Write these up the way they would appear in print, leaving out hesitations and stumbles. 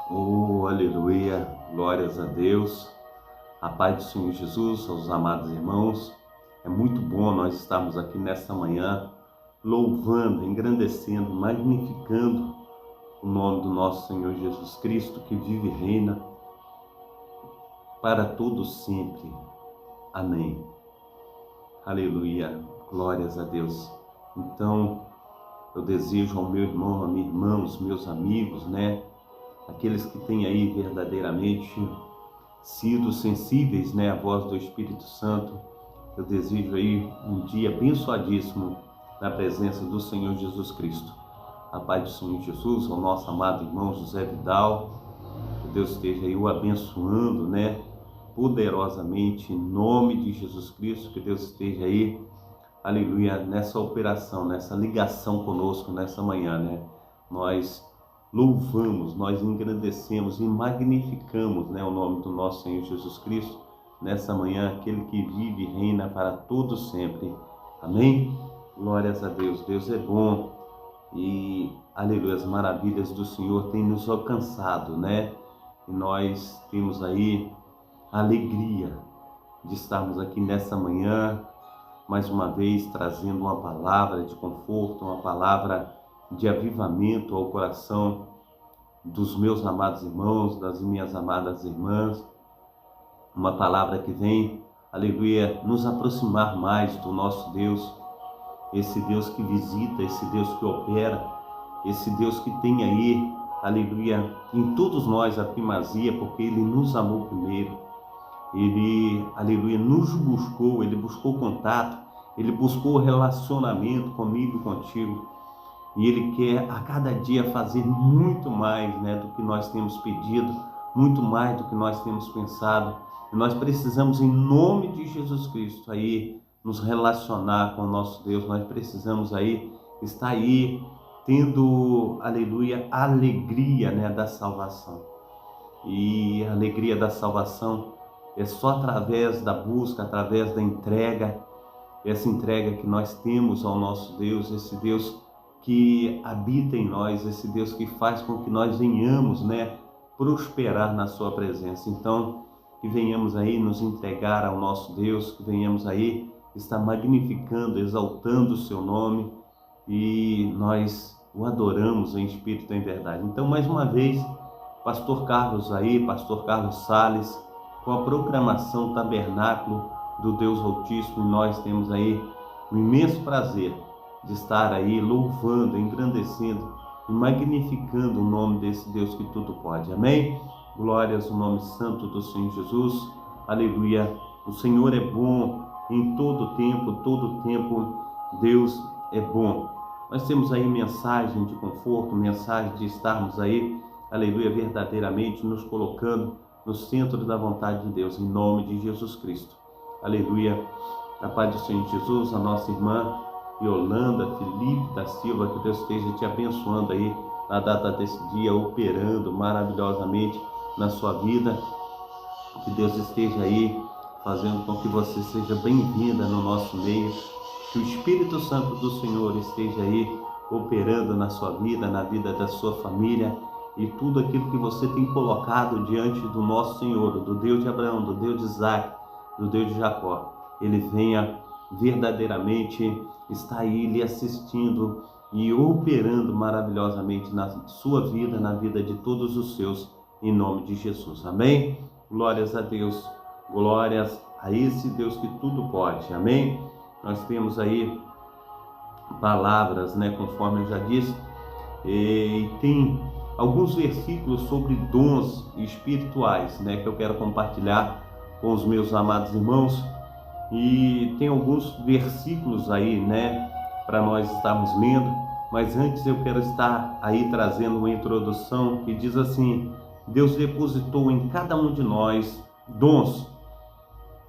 Oh, aleluia, glórias a Deus, a paz do Senhor Jesus, aos amados irmãos. É muito bom nós estarmos aqui nesta manhã, louvando, engrandecendo, magnificando o nome do nosso Senhor Jesus Cristo, que vive e reina para todos sempre. Amém. Aleluia, glórias a Deus. Então, eu desejo ao meu irmão, à minha irmã, os meus amigos, aqueles que têm aí verdadeiramente sido sensíveis, à voz do Espírito Santo, eu desejo aí um dia abençoadíssimo na presença do Senhor Jesus Cristo. A paz do Senhor Jesus, ao nosso amado irmão José Vidal, que Deus esteja aí o abençoando, poderosamente, em nome de Jesus Cristo, que Deus esteja aí, aleluia, nessa operação, nessa ligação conosco nessa manhã, Nós louvamos, nós engrandecemos e magnificamos, o nome do nosso Senhor Jesus Cristo, nessa manhã, aquele que vive e reina para todos sempre. Amém? Glórias a Deus. Deus é bom e, aleluia, as maravilhas do Senhor têm nos alcançado, E nós temos aí a alegria de estarmos aqui nessa manhã, mais uma vez, trazendo uma palavra de conforto, uma palavra de avivamento ao coração dos meus amados irmãos, das minhas amadas irmãs, uma palavra que vem, aleluia, nos aproximar mais do nosso Deus, esse Deus que visita, esse Deus que opera, esse Deus que tem aí, aleluia, em todos nós a primazia, porque Ele nos amou primeiro, Ele, aleluia, nos buscou, Ele buscou contato, Ele buscou relacionamento comigo e contigo. E Ele quer a cada dia fazer muito mais, do que nós temos pedido, muito mais do que nós temos pensado. E nós precisamos, em nome de Jesus Cristo, aí nos relacionar com o nosso Deus. Nós precisamos aí estar aí tendo, aleluia, a alegria, da salvação. E a alegria da salvação é só através da busca, através da entrega, essa entrega que nós temos ao nosso Deus, esse Deus que habita em nós, esse Deus que faz com que nós venhamos, prosperar na sua presença. Então, que venhamos aí nos entregar ao nosso Deus, que venhamos aí estar magnificando, exaltando o seu nome, e nós o adoramos em espírito e em verdade. Então, mais uma vez, Pastor Carlos Salles, com a programação Tabernáculo do Deus Altíssimo, e nós temos aí um imenso prazer de estar aí louvando, engrandecendo e magnificando o nome desse Deus que tudo pode. Amém? Glórias ao nome santo do Senhor Jesus. Aleluia. O Senhor é bom em todo tempo Deus é bom. Nós temos aí mensagem de conforto, mensagem de estarmos aí, aleluia, verdadeiramente nos colocando no centro da vontade de Deus, em nome de Jesus Cristo. Aleluia. A paz do Senhor Jesus, a nossa irmã Yolanda Felipe da Silva, que Deus esteja te abençoando aí na data desse dia, operando maravilhosamente na sua vida, que Deus esteja aí fazendo com que você seja bem-vinda no nosso meio, que o Espírito Santo do Senhor esteja aí operando na sua vida, na vida da sua família, e tudo aquilo que você tem colocado diante do nosso Senhor, do Deus de Abraão, do Deus de Isaac, do Deus de Jacó, Ele venha verdadeiramente está aí lhe assistindo e operando maravilhosamente na sua vida, na vida de todos os seus, em nome de Jesus. Amém? Glórias a Deus, glórias a esse Deus que tudo pode. Amém? Nós temos aí palavras, conforme eu já disse, e tem alguns versículos sobre dons espirituais, que eu quero compartilhar com os meus amados irmãos. E tem alguns versículos aí, para nós estarmos lendo, mas antes eu quero estar aí trazendo uma introdução que diz assim: Deus depositou em cada um de nós dons.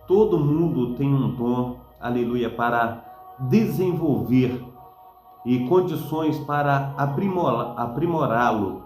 Todo mundo tem um dom, aleluia, para desenvolver e condições para aprimorá-lo.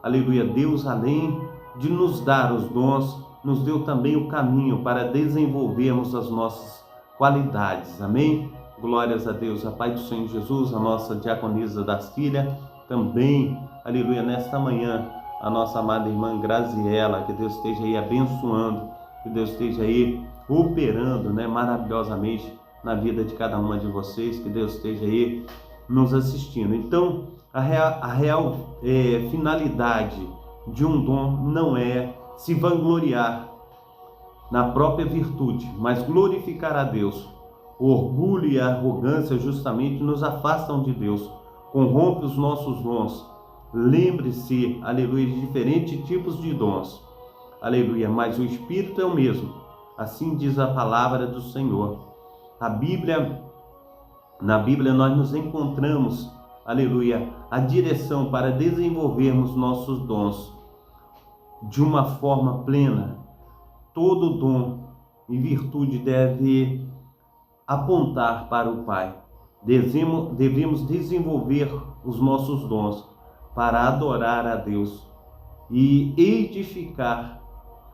Aleluia, Deus, além de nos dar os dons, nos deu também o caminho para desenvolvermos as nossas qualidades. Amém? Glórias a Deus. A paz do Senhor Jesus, a nossa diaconisa Dacília, também, aleluia, nesta manhã, a nossa amada irmã Graziela, que Deus esteja aí abençoando, que Deus esteja aí operando, né, maravilhosamente na vida de cada uma de vocês, que Deus esteja aí nos assistindo. Então, a real finalidade de um dom não é se vangloriar na própria virtude, mas glorificar a Deus. O orgulho e a arrogância justamente nos afastam de Deus, corrompe os nossos dons. Lembre-se, aleluia, de diferentes tipos de dons, aleluia, mas o Espírito é o mesmo. Assim diz a palavra do Senhor. Na Bíblia nós nos encontramos, aleluia, a direção para desenvolvermos nossos dons de uma forma plena. Todo dom e virtude deve apontar para o Pai. Devemos desenvolver os nossos dons para adorar a Deus e edificar,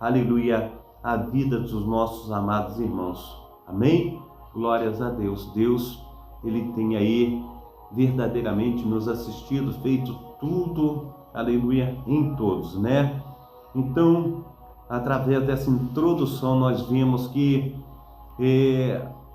aleluia, a vida dos nossos amados irmãos. Amém? Glórias a Deus. Deus, Ele tem aí verdadeiramente nos assistido, feito tudo, aleluia, em todos, né? Então, através dessa introdução, nós vemos que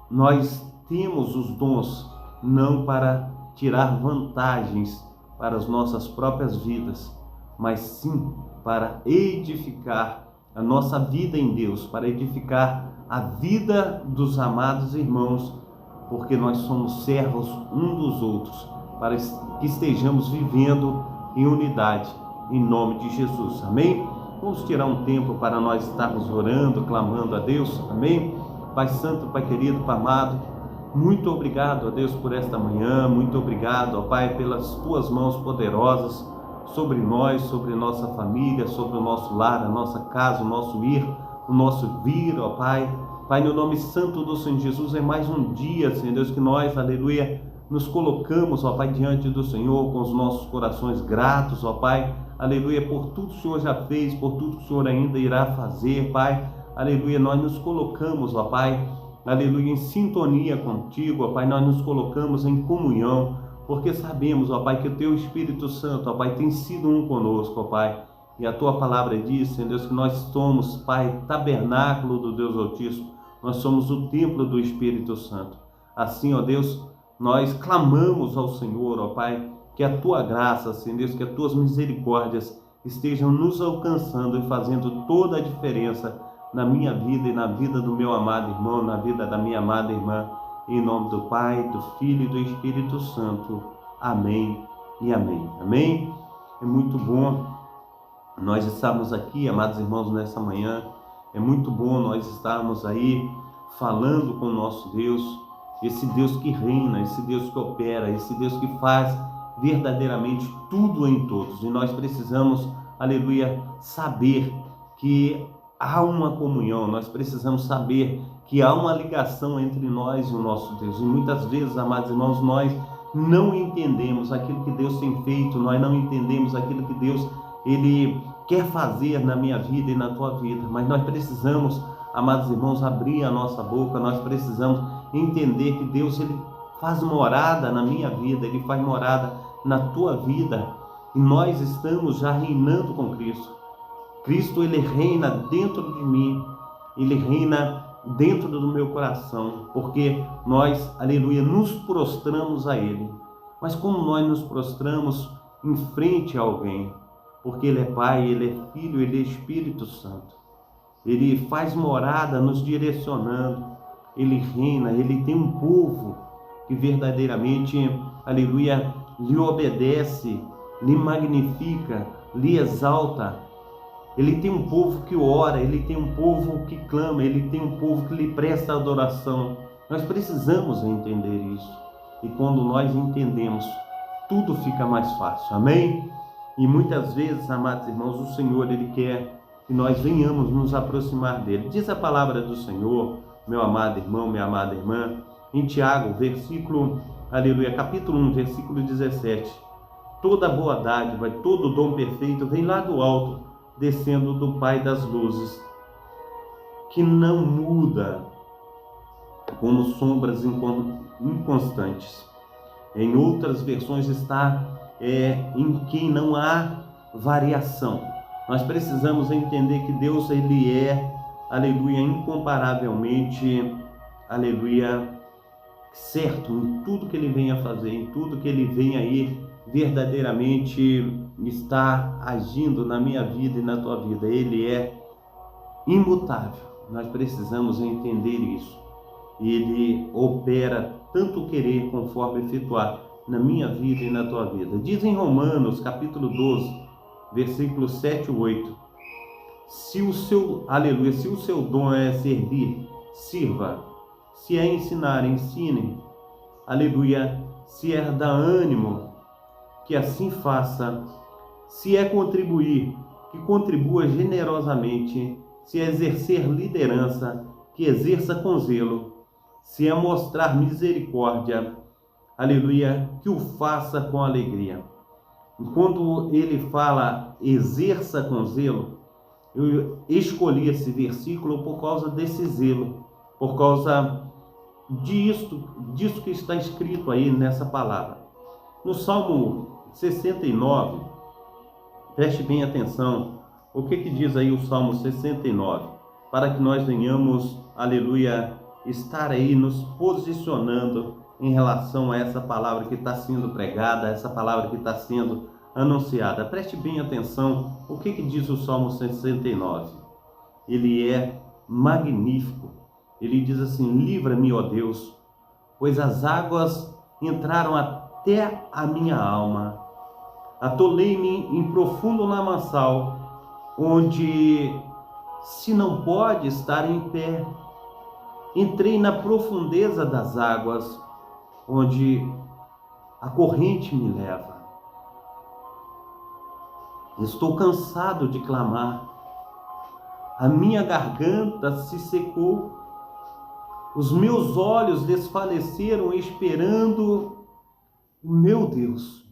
nós temos os dons não para tirar vantagens para as nossas próprias vidas, mas sim para edificar a nossa vida em Deus, para edificar a vida dos amados irmãos, porque nós somos servos um dos outros, para que estejamos vivendo em unidade, em nome de Jesus. Amém? Vamos tirar um tempo para nós estarmos orando, clamando a Deus. Amém? Pai Santo, Pai querido, Pai amado, muito obrigado a Deus por esta manhã, muito obrigado, ó Pai, pelas Tuas mãos poderosas sobre nós, sobre nossa família, sobre o nosso lar, a nossa casa, o nosso ir, o nosso vir, ó Pai. Pai, no nome santo do Senhor Jesus, é mais um dia, Senhor Deus, que nós, aleluia, nos colocamos, ó Pai, diante do Senhor com os nossos corações gratos, ó Pai, aleluia, por tudo que o Senhor já fez, por tudo que o Senhor ainda irá fazer, Pai, aleluia, nós nos colocamos, ó Pai, aleluia, em sintonia contigo, ó Pai, nós nos colocamos em comunhão, porque sabemos, ó Pai, que o Teu Espírito Santo, ó Pai, tem sido um conosco, ó Pai, e a Tua palavra diz, Senhor Deus, que nós somos, Pai, tabernáculo do Deus Altíssimo, nós somos o templo do Espírito Santo. Assim, ó Deus, nós clamamos ao Senhor, ó Pai, que a Tua graça, Senhor Deus, que as Tuas misericórdias estejam nos alcançando e fazendo toda a diferença na minha vida e na vida do meu amado irmão, na vida da minha amada irmã, em nome do Pai, do Filho e do Espírito Santo. Amém e amém. Amém? É muito bom nós estarmos aqui, amados irmãos, nessa manhã. É muito bom nós estarmos aí falando com o nosso Deus, esse Deus que reina, esse Deus que opera, esse Deus que faz verdadeiramente tudo em todos. E nós precisamos, aleluia, saber que há uma comunhão, nós precisamos saber que há uma ligação entre nós e o nosso Deus. E muitas vezes, amados irmãos, nós não entendemos aquilo que Deus tem feito, nós não entendemos aquilo que Deus, Ele quer fazer na minha vida e na tua vida, mas nós precisamos, amados irmãos, abrir a nossa boca, nós precisamos entender que Deus, Ele faz morada na minha vida, Ele faz morada na tua vida, e nós estamos já reinando com Cristo. Cristo, Ele reina dentro de mim, Ele reina dentro do meu coração, porque nós, aleluia, nos prostramos a Ele. Mas como nós nos prostramos em frente a alguém? Porque Ele é Pai, Ele é Filho, Ele é Espírito Santo. Ele faz morada nos direcionando, Ele reina, Ele tem um povo que verdadeiramente, aleluia, lhe obedece, lhe magnifica, lhe exalta. Ele tem um povo que ora, Ele tem um povo que clama, Ele tem um povo que lhe presta adoração. Nós precisamos entender isso. E quando nós entendemos, tudo fica mais fácil. Amém? E muitas vezes, amados irmãos, o Senhor, Ele quer que nós venhamos nos aproximar dEle. Diz a palavra do Senhor, meu amado irmão, minha amada irmã, em Tiago, versículo, aleluia, capítulo 1, versículo 17. Toda boa dádiva, todo dom perfeito vem lá do alto, descendo do Pai das luzes, que não muda como sombras inconstantes. Em outras versões está em quem não há variação. Nós precisamos entender que Deus, ele é, aleluia, incomparavelmente, aleluia, certo em tudo que ele vem a fazer, em tudo que ele vem aí verdadeiramente está agindo na minha vida e na tua vida. Ele é imutável. Nós precisamos entender isso. Ele opera tanto o querer conforme efetuar na minha vida e na tua vida. Diz em Romanos, capítulo 12, versículos 7 e 8. Se o seu dom é servir, sirva. Se é ensinar, ensine. Aleluia. Se é dar ânimo, que assim faça. Se é contribuir, que contribua generosamente. Se é exercer liderança, que exerça com zelo. Se é mostrar misericórdia, aleluia, que o faça com alegria. Quando ele fala exerça com zelo, eu escolhi esse versículo por causa desse zelo, por causa disso que está escrito aí nessa palavra. No Salmo 69, preste bem atenção, o que diz aí o Salmo 69, para que nós venhamos, aleluia, estar aí nos posicionando em relação a essa palavra que está sendo pregada, essa palavra que está sendo anunciada. Preste bem atenção, o que diz o Salmo 69? Ele é magnífico. Ele diz assim: livra-me, ó Deus, pois as águas entraram até a minha alma. Atolei-me em profundo lamaçal, onde se não pode estar em pé. Entrei na profundeza das águas, onde a corrente me leva. Estou cansado de clamar. A minha garganta se secou. Os meus olhos desfaleceram esperando o meu Deus.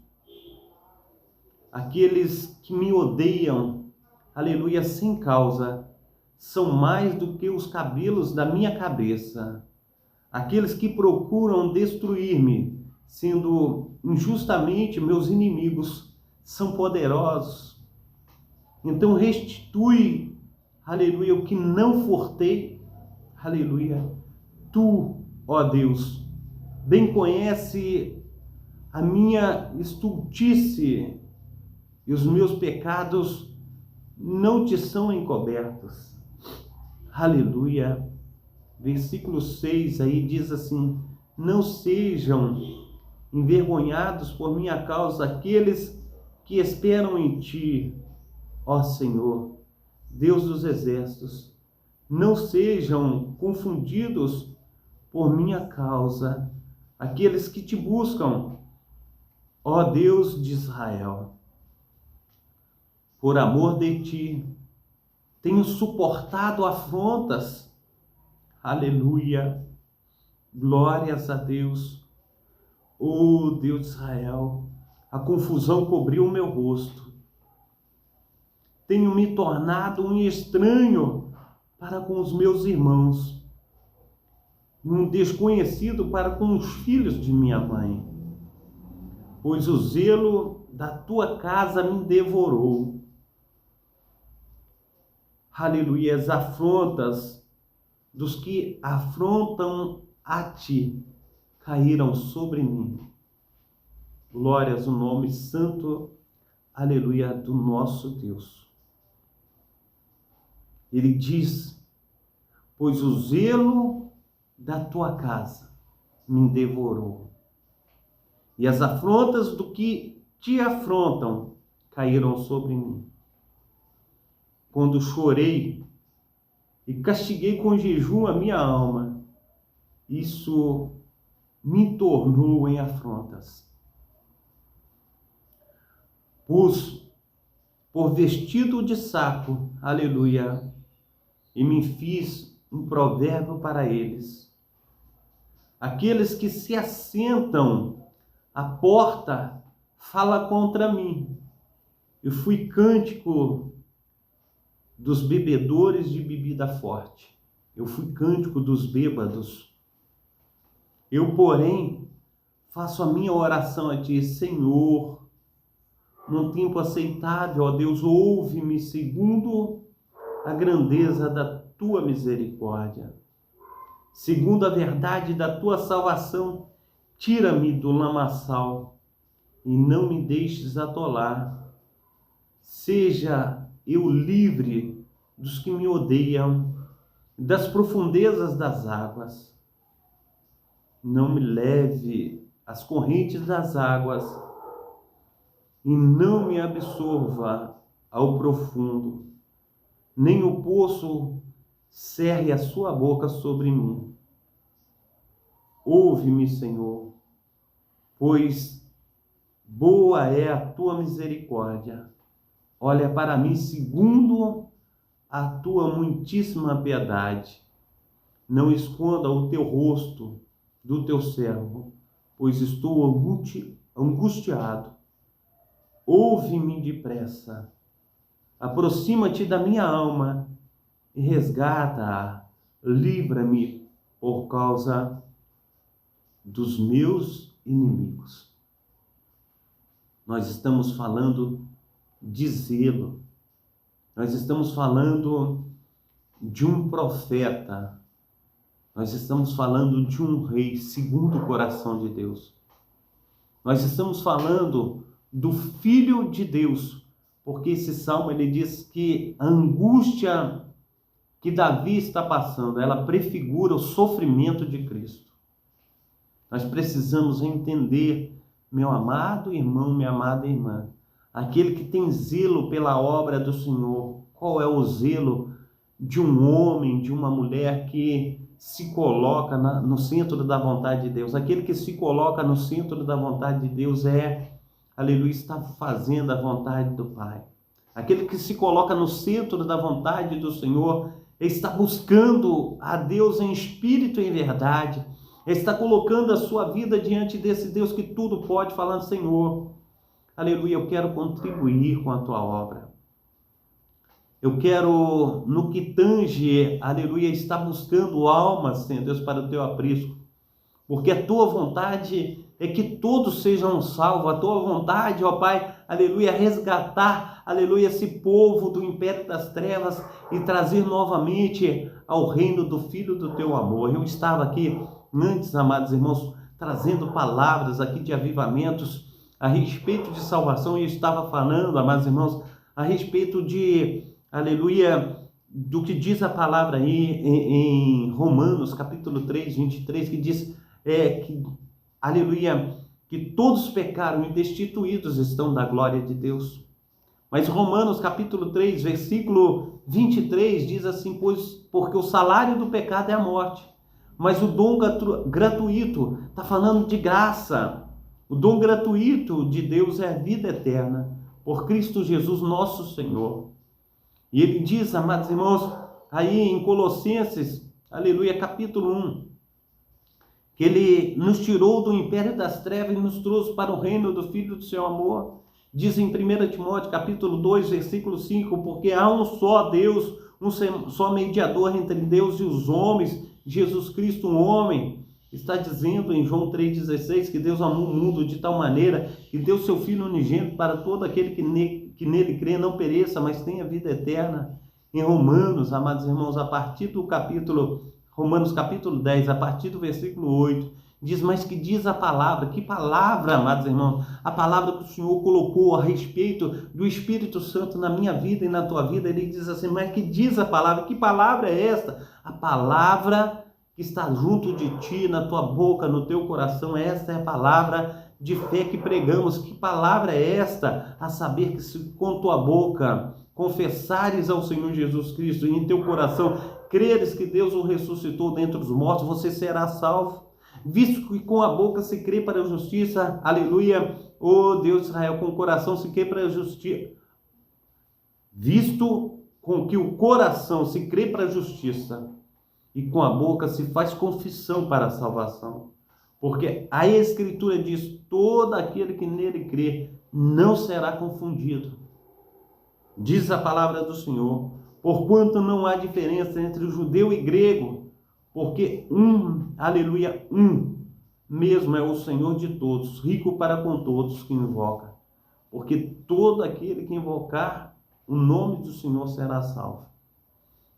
Aqueles que me odeiam, aleluia, sem causa, são mais do que os cabelos da minha cabeça. Aqueles que procuram destruir-me, sendo injustamente meus inimigos, são poderosos. Então restitui, aleluia, o que não furtei, aleluia. Tu, ó Deus, bem conhece a minha estultice e os meus pecados não te são encobertos. Aleluia. Versículo 6 aí diz assim: não sejam envergonhados por minha causa aqueles que esperam em ti, ó Senhor, Deus dos exércitos. Não sejam confundidos por minha causa aqueles que te buscam, ó Deus de Israel. Por amor de ti, tenho suportado afrontas. Aleluia. Glórias a Deus. Oh Deus de Israel, a confusão cobriu o meu rosto. Tenho me tornado um estranho para com os meus irmãos, um desconhecido para com os filhos de minha mãe, pois o zelo da tua casa me devorou. Aleluia, as afrontas dos que afrontam a ti caíram sobre mim. Glórias ao nome santo, aleluia, do nosso Deus. Ele diz: pois o zelo da tua casa me devorou, e as afrontas do que te afrontam caíram sobre mim. Quando chorei e castiguei com jejum a minha alma, isso me tornou em afrontas. Pus por vestido de saco, aleluia, e me fiz um provérbio para eles. Aqueles que se assentam à porta fala contra mim. Eu fui cântico dos bebedores de bebida forte. Eu fui cântico dos bêbados. Eu, porém, faço a minha oração a ti: Senhor, num tempo aceitável, ó Deus, ouve-me segundo a grandeza da tua misericórdia. Segundo a verdade da tua salvação, tira-me do lamaçal e não me deixes atolar. Seja eu livre dos que me odeiam, das profundezas das águas. Não me leve às correntes das águas e não me absorva ao profundo, nem o poço cerre a sua boca sobre mim. Ouve-me, Senhor, pois boa é a tua misericórdia. Olha para mim segundo a tua muitíssima piedade. Não esconda o teu rosto do teu servo, pois estou angustiado. Ouve-me depressa. Aproxima-te da minha alma e resgata-a. Livra-me por causa dos meus inimigos. Nós estamos falando de zelo. Nós estamos falando de um profeta. Nós estamos falando de um rei segundo o coração de Deus. Nós estamos falando do Filho de Deus, porque esse salmo ele diz que a angústia que Davi está passando, ela prefigura o sofrimento de Cristo. Nós precisamos entender, meu amado irmão, minha amada irmã, aquele que tem zelo pela obra do Senhor, qual é o zelo de um homem, de uma mulher que se coloca no centro da vontade de Deus? Aquele que se coloca no centro da vontade de Deus aleluia, está fazendo a vontade do Pai. Aquele que se coloca no centro da vontade do Senhor está buscando a Deus em espírito e em verdade, está colocando a sua vida diante desse Deus que tudo pode, falando: Senhor, aleluia, eu quero contribuir com a tua obra. Eu quero, no que tange, aleluia, estar buscando almas, Senhor Deus, para o teu aprisco. Porque a tua vontade é que todos sejam salvos. A tua vontade, ó Pai, aleluia, é resgatar, aleluia, esse povo do império das trevas e trazer novamente ao reino do Filho do teu amor. Eu estava aqui antes, amados irmãos, trazendo palavras aqui de avivamentos a respeito de salvação, e eu estava falando, amados irmãos, a respeito de, aleluia, do que diz a palavra aí em Romanos, capítulo 3, 23, que diz, aleluia, que todos pecaram e destituídos estão da glória de Deus. Mas Romanos, capítulo 3, versículo 23, diz assim: porque o salário do pecado é a morte, mas o dom gratuito, está falando de graça, o dom gratuito de Deus é a vida eterna, por Cristo Jesus nosso Senhor. E ele diz, amados irmãos, aí em Colossenses, aleluia, capítulo 1, que ele nos tirou do império das trevas e nos trouxe para o reino do Filho do seu amor. Diz em 1 Timóteo, capítulo 2, versículo 5, porque há um só Deus, um só mediador entre Deus e os homens, Jesus Cristo, um homem. Está dizendo em João 3,16 que Deus amou o mundo de tal maneira que deu seu Filho unigênito para todo aquele que nele crê não pereça, mas tenha vida eterna. Em Romanos, amados irmãos, a partir do Romanos capítulo 10, a partir do versículo 8, diz: mas que diz a palavra? Que palavra, amados irmãos? A palavra que o Senhor colocou a respeito do Espírito Santo na minha vida e na tua vida. Ele diz assim: mas que diz a palavra? Que palavra é esta? A palavra que está junto de ti, na tua boca, no teu coração. Esta é a palavra de fé que pregamos. Que palavra é esta? A saber que se com tua boca confessares ao Senhor Jesus Cristo e em teu coração creres que Deus o ressuscitou dentre os mortos, você será salvo. Visto que com a boca se crê para a justiça, aleluia, ó Deus de Israel, com o coração se crê para a justiça. Visto com que o coração se crê para a justiça e com a boca se faz confissão para a salvação. Porque a Escritura diz: todo aquele que nele crê não será confundido. Diz a palavra do Senhor: porquanto não há diferença entre o judeu e grego, porque aleluia, mesmo é o Senhor de todos, rico para com todos que invoca. porque todo aquele que invocar o nome do Senhor será salvo.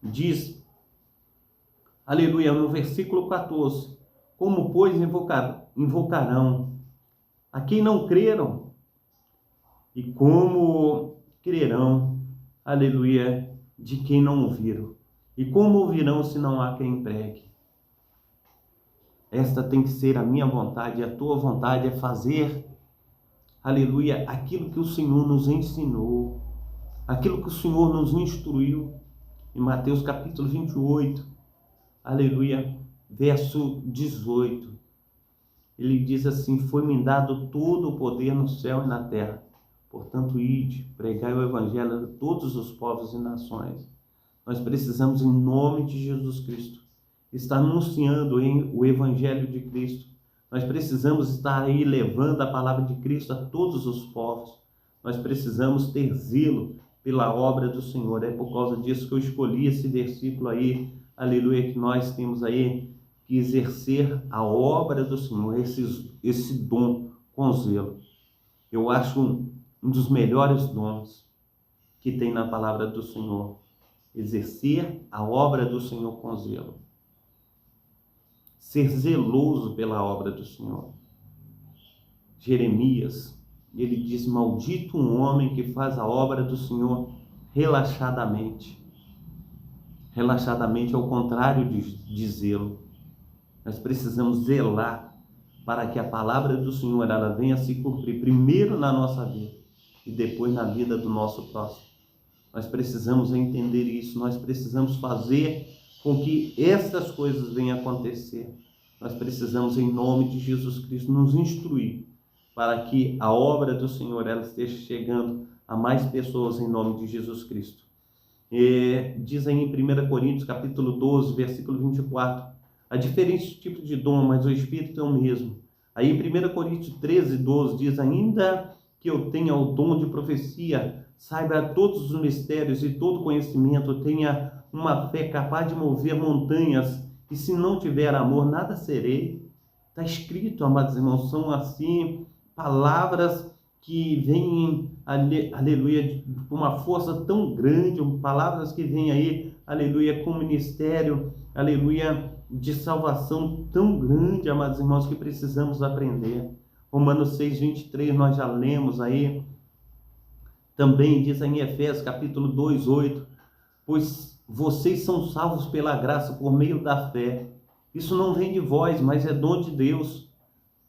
Diz, aleluia, no versículo 14, como, pois, invocarão a quem não creram? E como crerão, aleluia, de quem não ouviram? E como ouvirão se não há quem pregue? Esta tem que ser a minha vontade, a tua vontade é fazer, aleluia, aquilo que o Senhor nos ensinou, aquilo que o Senhor nos instruiu. Em Mateus capítulo 28, aleluia, verso 18, ele diz assim, foi-me dado todo o poder no céu e na terra, portanto, ide, pregai o evangelho a todos os povos e nações. Nós precisamos, em nome de Jesus Cristo, estar anunciando o evangelho de Cristo. Nós precisamos estar aí levando a palavra de Cristo a todos os povos. Nós precisamos ter zelo pela obra do Senhor. É por causa disso que eu escolhi esse versículo aí, aleluia, que nós temos aí que exercer a obra do Senhor, esse dom com zelo. Eu acho um dos melhores dons que tem na palavra do Senhor, exercer a obra do Senhor com zelo. Ser zeloso pela obra do Senhor. Jeremias, ele diz, maldito um homem que faz a obra do Senhor relaxadamente. Relaxadamente é o contrário de zelo. Nós precisamos zelar para que a palavra do Senhor ela venha se cumprir primeiro na nossa vida e depois na vida do nosso próximo. Nós precisamos entender isso, nós precisamos fazer com que estas coisas venham acontecer. Nós precisamos, em nome de Jesus Cristo, nos instruir para que a obra do Senhor ela esteja chegando a mais pessoas em nome de Jesus Cristo. Diz aí em 1 Coríntios, capítulo 12, versículo 24, há diferentes tipos de dom, mas o Espírito é o mesmo. Aí em 1 Coríntios 13, 12, diz, ainda que eu tenha o dom de profecia, saiba todos os mistérios e todo conhecimento, tenha uma fé capaz de mover montanhas, e se não tiver amor, nada serei. Está escrito, amados irmãos, são assim palavras que vêm, aleluia, com uma força tão grande, palavras que vêm aí, aleluia, com ministério, aleluia, de salvação tão grande, amados irmãos, que precisamos aprender. Romanos 6, 23, nós já lemos aí. Também diz em Efésios capítulo 2, 8, pois vocês são salvos pela graça por meio da fé. Isso não vem de vós, mas é dom de Deus.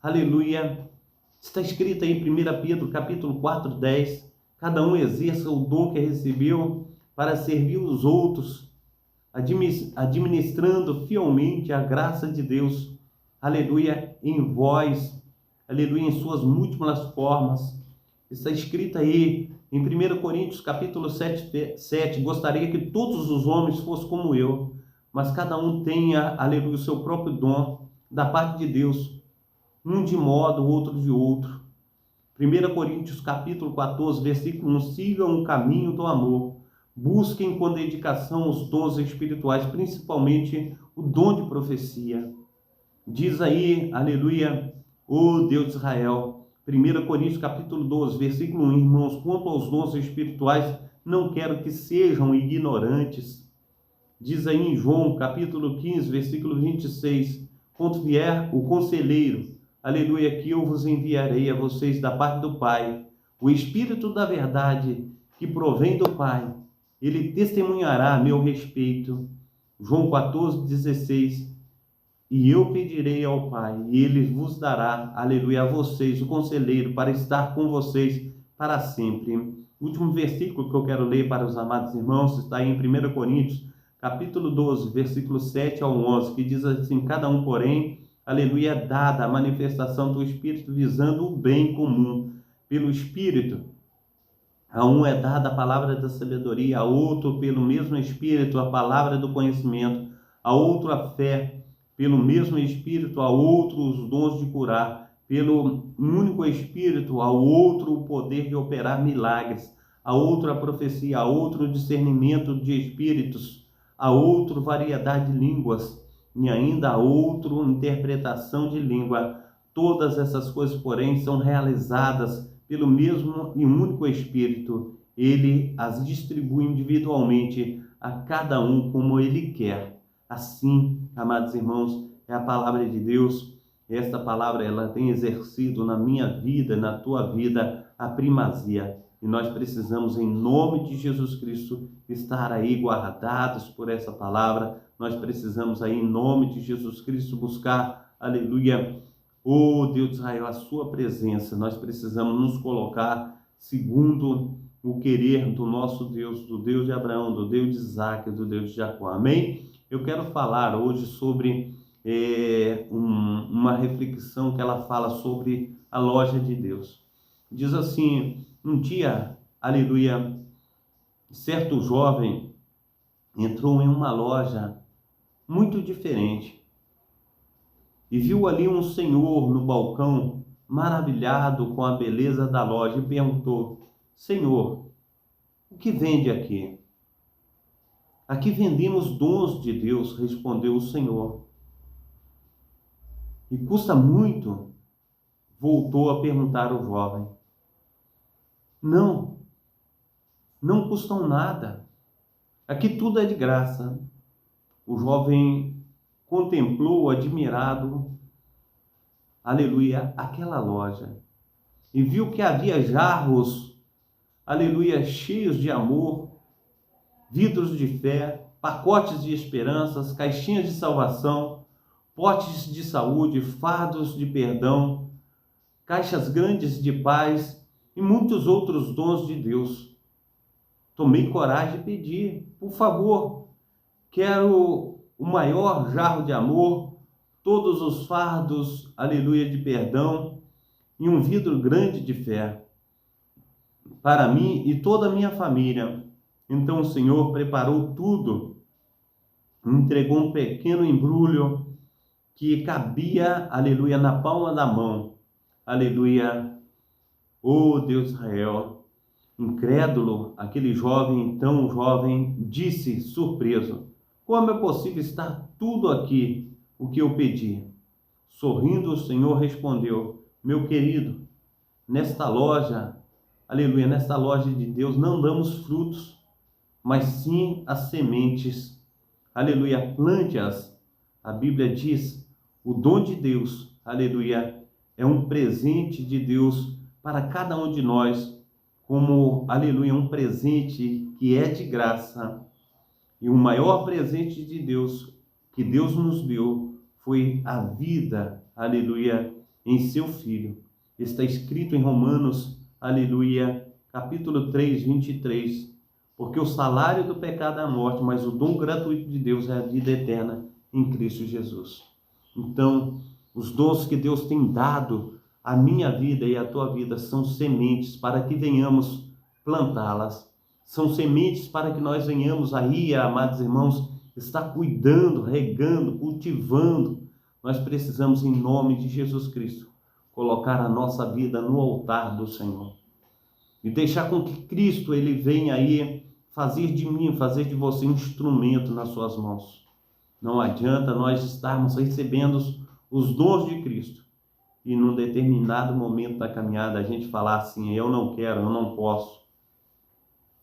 Aleluia. Está escrito aí em 1 Pedro capítulo 4, 10, cada um exerça o dom que recebeu para servir os outros, administrando fielmente a graça de Deus, aleluia, em vós, aleluia, em suas múltiplas formas. Está escrito aí em 1 Coríntios capítulo 7, gostaria que todos os homens fossem como eu, mas cada um tenha, aleluia, o seu próprio dom da parte de Deus, um de modo, o outro de outro. 1 Coríntios capítulo 14, versículo 1, sigam o caminho do amor, busquem com dedicação os dons espirituais, principalmente o dom de profecia. Diz aí, aleluia, ô Deus de Israel, 1 Coríntios capítulo 12, versículo 1, irmãos, quanto aos dons espirituais, não quero que sejam ignorantes. Diz aí em João capítulo 15, versículo 26, quando vier o conselheiro, aleluia, que eu vos enviarei a vocês da parte do Pai, o Espírito da verdade que provém do Pai, ele testemunhará a meu respeito. João 14, 16, e eu pedirei ao Pai, e ele vos dará, aleluia, a vocês, o conselheiro, para estar com vocês para sempre. O último versículo que eu quero ler para os amados irmãos está em 1 Coríntios, capítulo 12, versículo 7 ao 11, que diz assim, cada um, porém, aleluia, é dada a manifestação do Espírito visando o bem comum. Pelo Espírito, a um é dada a palavra da sabedoria, a outro, pelo mesmo Espírito, a palavra do conhecimento, a outro a fé, pelo mesmo Espírito, a outro os dons de curar, pelo único Espírito, a outro o poder de operar milagres, a outro a profecia, a outro o discernimento de espíritos, a outro variedade de línguas, e ainda a outro interpretação de língua. Todas essas coisas, porém, são realizadas pelo mesmo e único Espírito, ele as distribui individualmente a cada um como ele quer. Assim, amados irmãos, é a palavra de Deus. Esta palavra, ela tem exercido na minha vida, na tua vida, a primazia. E nós precisamos, em nome de Jesus Cristo, estar aí guardados por essa palavra. Nós precisamos aí, em nome de Jesus Cristo, buscar, aleluia, oh Deus de Israel, a sua presença. Nós precisamos nos colocar segundo o querer do nosso Deus, do Deus de Abraão, do Deus de Isaac, do Deus de Jacó. Amém? Eu quero falar hoje sobre uma reflexão que ela fala sobre a loja de Deus. Diz assim: um dia, aleluia, certo jovem entrou em uma loja muito diferente e viu ali um senhor no balcão, maravilhado com a beleza da loja, e perguntou: Senhor, o que vende aqui? Aqui vendemos dons de Deus, respondeu o Senhor. E custa muito? Voltou a perguntar o jovem. Não, não custam nada. Aqui tudo é de graça. O jovem contemplou admirado, aleluia, aquela loja e viu que havia jarros, aleluia, cheios de amor, vidros de fé, pacotes de esperanças, caixinhas de salvação, potes de saúde, fardos de perdão, caixas grandes de paz e muitos outros dons de Deus. Tomei coragem de pedir: por favor, quero o maior jarro de amor, todos os fardos, aleluia, de perdão e um vidro grande de fé para mim e toda a minha família. Então o Senhor preparou tudo, entregou um pequeno embrulho que cabia, aleluia, na palma da mão. Aleluia, oh Deus de Israel. Incrédulo, aquele jovem, então o jovem disse, surpreso: como é possível estar tudo aqui, o que eu pedi? Sorrindo, o Senhor respondeu: meu querido, nesta loja, aleluia, nesta loja de Deus não damos frutos, mas sim as sementes. Aleluia, plante-as. A Bíblia diz: o dom de Deus, aleluia, é um presente de Deus para cada um de nós, como, aleluia, um presente que é de graça. E o maior presente de Deus, que Deus nos deu, foi a vida, aleluia, em seu Filho. Está escrito em Romanos, aleluia, capítulo 3, 23. Porque o salário do pecado é a morte, mas o dom gratuito de Deus é a vida eterna em Cristo Jesus. Então, os dons que Deus tem dado à minha vida e à tua vida são sementes para que venhamos plantá-las. São sementes para que nós venhamos aí, amados irmãos, estar cuidando, regando, cultivando. Nós precisamos, em nome de Jesus Cristo, colocar a nossa vida no altar do Senhor. E deixar com que Cristo, ele venha aí fazer de mim, fazer de você um instrumento nas suas mãos. Não adianta nós estarmos recebendo os dons de Cristo e num determinado momento da caminhada a gente falar assim: eu não quero, eu não posso.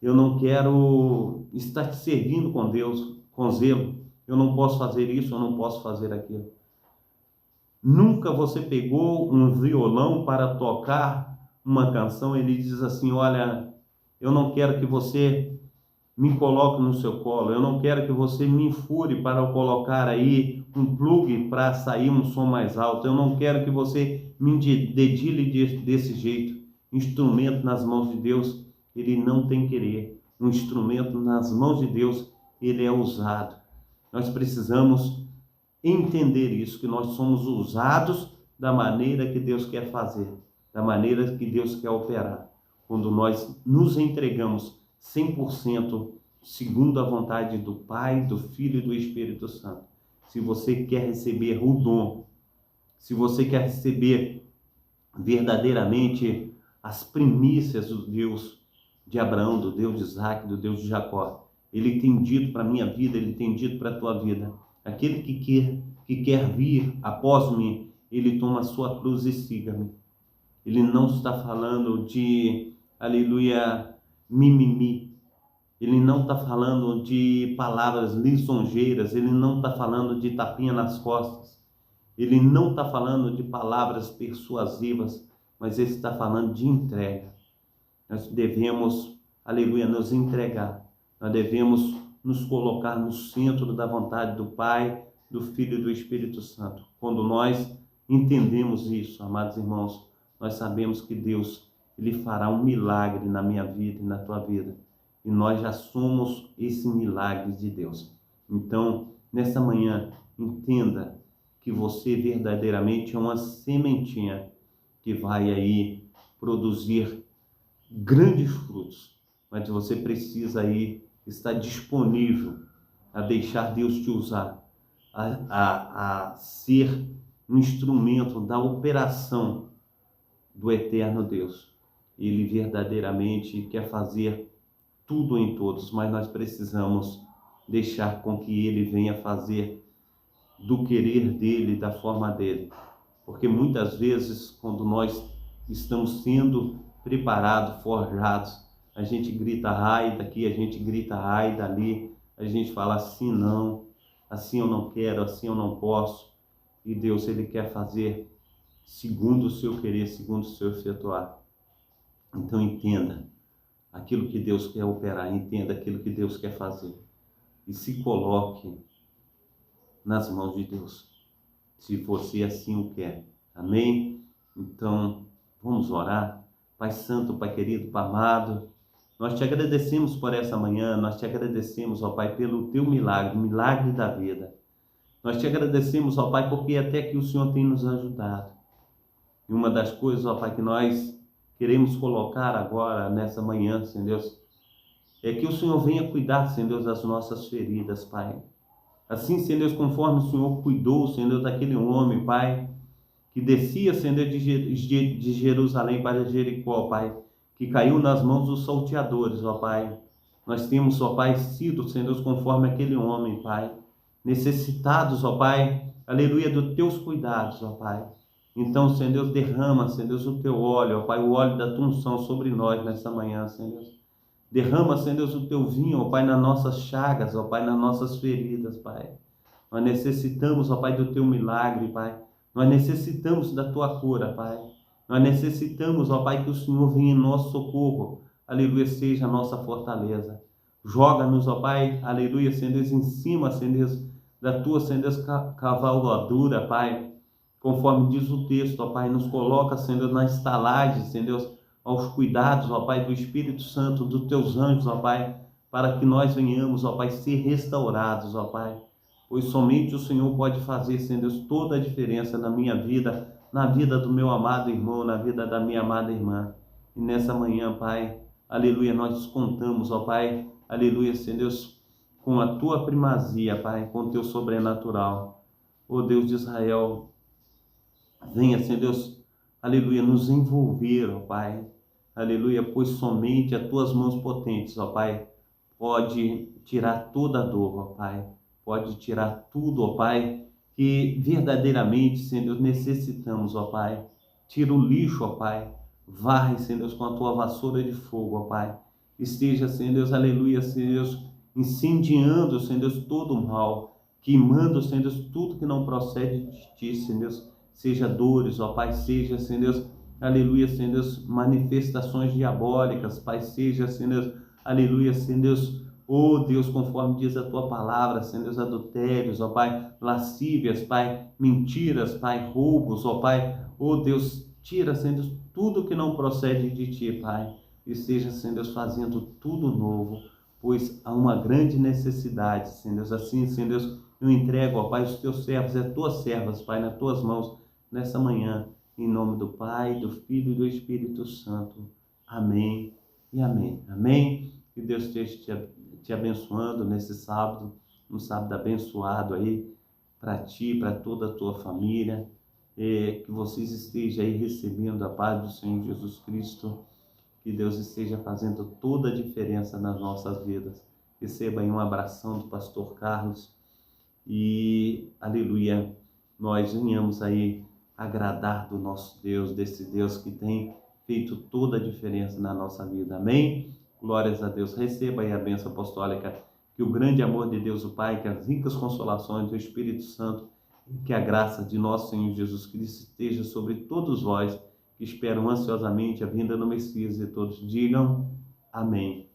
Eu não quero estar te servindo com Deus, com zelo. Eu não posso fazer isso, eu não posso fazer aquilo. Nunca você pegou um violão para tocar uma canção, ele diz assim: olha, eu não quero que você me coloque no seu colo, eu não quero que você me enfure para eu colocar aí um plug para sair um som mais alto, eu não quero que você me dedilhe desse jeito. Instrumento nas mãos de Deus, ele não tem querer. Um instrumento nas mãos de Deus, ele é usado. Nós precisamos entender isso, que nós somos usados da maneira que Deus quer fazer, da maneira que Deus quer operar. Quando nós nos entregamos 100% segundo a vontade do Pai, do Filho e do Espírito Santo. Se você quer receber o dom, se você quer receber verdadeiramente as primícias do Deus de Abraão, do Deus de Isaac, do Deus de Jacó, ele tem dito para a minha vida, ele tem dito para a tua vida: aquele que quer vir após mim, ele toma a sua cruz e siga-me. Ele não está falando de, aleluia, mimimi. Ele não está falando de palavras lisonjeiras. Ele não está falando de tapinha nas costas. Ele não está falando de palavras persuasivas, mas ele está falando de entrega. Nós devemos, aleluia, nos entregar. Nós devemos nos colocar no centro da vontade do Pai, do Filho e do Espírito Santo. Quando nós entendemos isso, amados irmãos, nós sabemos que Deus, Ele fará um milagre na minha vida e na tua vida. E nós já somos esse milagre de Deus. Então, nessa manhã, entenda que você verdadeiramente é uma sementinha que vai aí produzir grandes frutos, mas você precisa aí estar disponível a deixar Deus te usar, a ser um instrumento da operação do eterno Deus. Ele verdadeiramente quer fazer tudo em todos, mas nós precisamos deixar com que Ele venha fazer do querer dele, da forma dele. Porque muitas vezes, quando nós estamos sendo preparados, forjados, a gente grita ai daqui, a gente grita ai dali, a gente fala assim não, assim eu não quero, assim eu não posso. E Deus, Ele quer fazer segundo o seu querer, segundo o seu efetuar. Então entenda aquilo que Deus quer operar, entenda aquilo que Deus quer fazer. E se coloque nas mãos de Deus, se você assim o quer. Amém? Então, vamos orar. Pai Santo, Pai querido, Pai amado, nós te agradecemos por essa manhã, nós te agradecemos, ó Pai, pelo teu milagre, o milagre da vida. Nós te agradecemos, ó Pai, porque até aqui o Senhor tem nos ajudado. E uma das coisas, ó Pai, que nós queremos colocar agora, nessa manhã, Senhor Deus, é que o Senhor venha cuidar, Senhor Deus, das nossas feridas, Pai. Assim, Senhor Deus, conforme o Senhor cuidou, Senhor Deus, daquele homem, Pai, que descia, Senhor Deus, de Jerusalém para Jericó, Pai, que caiu nas mãos dos salteadores, ó Pai. Nós temos, ó Pai, sido, Senhor Deus, conforme aquele homem, Pai, necessitados, ó Pai, aleluia, dos teus cuidados, ó Pai. Então, Senhor Deus, derrama, Senhor Deus, o teu óleo, ó Pai, o óleo da tua unção sobre nós nessa manhã, Senhor Deus. Derrama, Senhor Deus, o teu vinho, ó Pai, nas nossas chagas, ó Pai, nas nossas feridas, Pai. Nós necessitamos, ó Pai, do teu milagre, Pai. Nós necessitamos da tua cura, Pai. Nós necessitamos, ó Pai, que o Senhor venha em nosso socorro. Aleluia, seja a nossa fortaleza. Joga-nos, ó Pai, aleluia, Senhor Deus, em cima, Senhor Deus, da tua, Senhor Deus, cavalgadura, Pai. Conforme diz o texto, ó Pai, nos coloca, Senhor Deus, na estalagem, Senhor Deus, aos cuidados, ó Pai, do Espírito Santo, dos teus anjos, ó Pai, para que nós venhamos, ó Pai, ser restaurados, ó Pai, pois somente o Senhor pode fazer, Senhor Deus, toda a diferença na minha vida, na vida do meu amado irmão, na vida da minha amada irmã. E nessa manhã, Pai, aleluia, nós contamos, ó Pai, aleluia, Senhor Deus, com a tua primazia, Pai, com o teu sobrenatural. Ó Deus de Israel, venha, Senhor Deus, aleluia, nos envolver, ó Pai, aleluia, pois somente as tuas mãos potentes, ó Pai, pode tirar toda a dor, ó Pai, pode tirar tudo, ó Pai, que verdadeiramente, Senhor Deus, necessitamos, ó Pai. Tira o lixo, ó Pai, varre, Senhor Deus, com a tua vassoura de fogo, ó Pai. Esteja, Senhor Deus, aleluia, Senhor Deus, incendiando, Senhor Deus, todo o mal, queimando, Senhor Deus, tudo que não procede de ti, Senhor Deus, seja dores, ó Pai, seja, Senhor Deus, aleluia, Senhor Deus, manifestações diabólicas, Pai, seja, Senhor Deus, aleluia, Senhor Deus, ó Deus, conforme diz a tua palavra, Senhor Deus, adultérios, ó Pai, lascívias, Pai, mentiras, Pai, roubos, ó Pai, ó Deus, tira, Senhor Deus, tudo que não procede de ti, Pai, e seja, Senhor Deus, fazendo tudo novo, pois há uma grande necessidade, Senhor Deus, assim, Senhor Deus, eu entrego, ó Pai, os teus servos e as tuas servas, Pai, nas tuas mãos, nessa manhã, em nome do Pai, do Filho e do Espírito Santo. Amém e amém. Amém. Que Deus esteja te abençoando nesse sábado, um sábado abençoado aí, para ti, para toda a tua família, que vocês estejam aí recebendo a paz do Senhor Jesus Cristo, que Deus esteja fazendo toda a diferença nas nossas vidas. Receba aí um abração do pastor Carlos e, aleluia, nós venhamos aí agradar do nosso Deus, desse Deus que tem feito toda a diferença na nossa vida. Amém? Glórias a Deus. Receba aí a bênção apostólica, que o grande amor de Deus o Pai, que as ricas consolações do Espírito Santo, que a graça de nosso Senhor Jesus Cristo esteja sobre todos vós que esperam ansiosamente a vinda do Messias, e todos digam amém.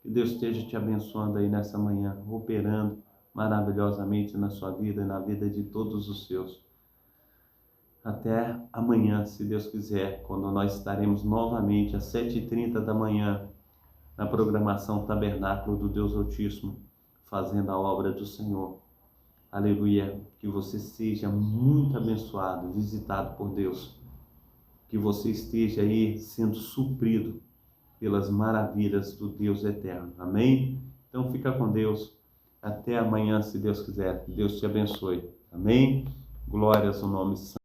Que Deus esteja te abençoando aí nessa manhã, operando maravilhosamente na sua vida e na vida de todos os seus. Até amanhã, se Deus quiser, quando nós estaremos novamente às 7h30 da manhã na programação Tabernáculo do Deus Altíssimo, fazendo a obra do Senhor. Aleluia, que você seja muito abençoado, visitado por Deus, que você esteja aí sendo suprido pelas maravilhas do Deus eterno. Amém? Então fica com Deus. Até amanhã, se Deus quiser. Deus te abençoe. Amém? Glórias ao nome santo.